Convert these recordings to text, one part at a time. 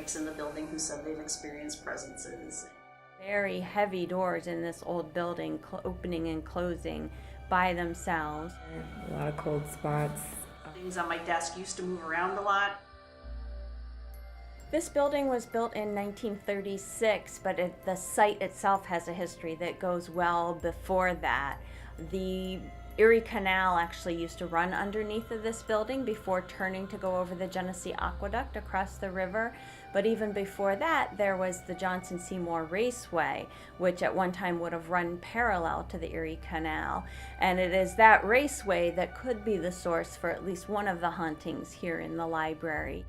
psychics in the building who said they've experienced presences. Very heavy doors in this old building, opening and closing by themselves. A lot of cold spots. Things on my desk used to move around a lot. This building was built in 1936, but the site itself has a history that goes well before that. The Erie Canal actually used to run underneath of this building before turning to go over the Genesee Aqueduct across the river. But even before that, there was the Johnson Seymour Raceway, which at one time would have run parallel to the Erie Canal. And it is that raceway that could be the source for at least one of the hauntings here in the library.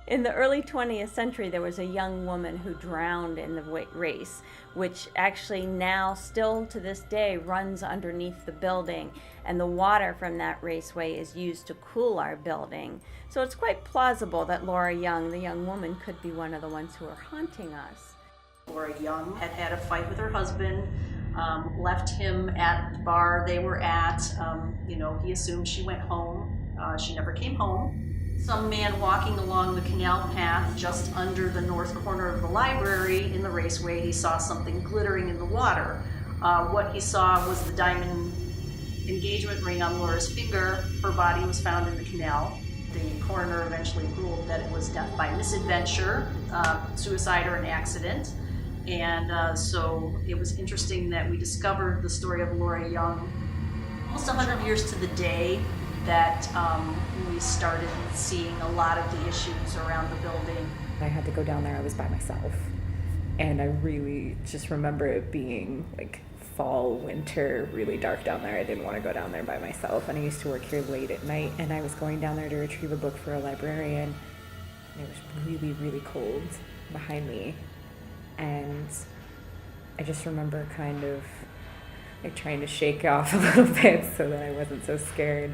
In the early 20th century, there was a young woman who drowned in the race, which actually now, still to this day, runs underneath the building, and the water from that raceway is used to cool our building. So it's quite plausible that Laura Young, the young woman, could be one of the ones who are haunting us. Laura Young had had a fight with her husband, left him at the bar they were at. He assumed she went home. She never came home. Some man walking along the canal path just under the north corner of the library in the raceway, he saw something glittering in the water. What he saw was the diamond engagement ring on Laura's finger. Her body was found in the canal. The coroner eventually ruled that it was death by misadventure, suicide, or an accident. And so it was interesting that we discovered the story of Laura Young almost 100 years to the day that we started seeing a lot of the issues around the building. I had to go down there, I was by myself. And I really just remember it being like fall, winter, really dark down there. I didn't want to go down there by myself. And I used to work here late at night, and I was going down there to retrieve a book for a librarian. And it was really, really cold behind me. And I just remember kind of like trying to shake off a little bit so that I wasn't so scared.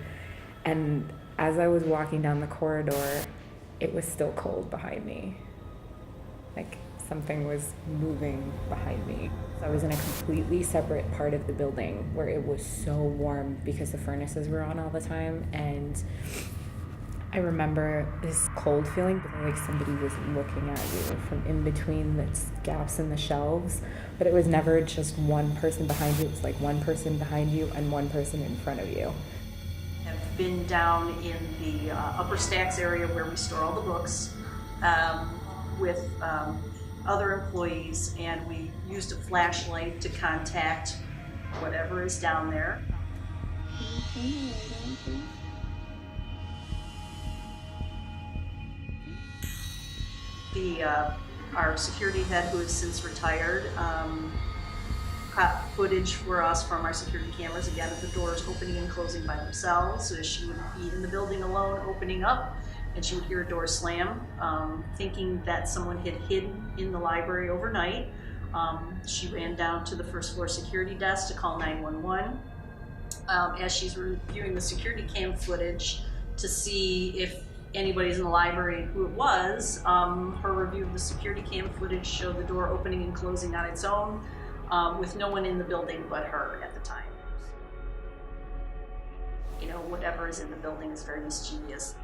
And as I was walking down the corridor, it was still cold behind me. Like something was moving behind me. So I was in a completely separate part of the building where it was so warm because the furnaces were on all the time. And I remember this cold feeling, like somebody was looking at you from in between the gaps in the shelves. But it was never just one person behind you. It was like one person behind you and one person in front of you. I've been down in the upper stacks area where we store all the books with other employees, and we used a flashlight to contact whatever is down there. Our security head, who has since retired, caught footage for us from our security cameras, again, of the doors opening and closing by themselves. So she would be in the building alone, opening up, and she would hear a door slam, thinking that someone had hidden in the library overnight. She ran down to the first floor security desk to call 911. As she's reviewing the security cam footage to see if anybody's in the library and who it was, her review of the security cam footage showed the door opening and closing on its own, with no one in the building but her at the time. Whatever is in the building is very mischievous.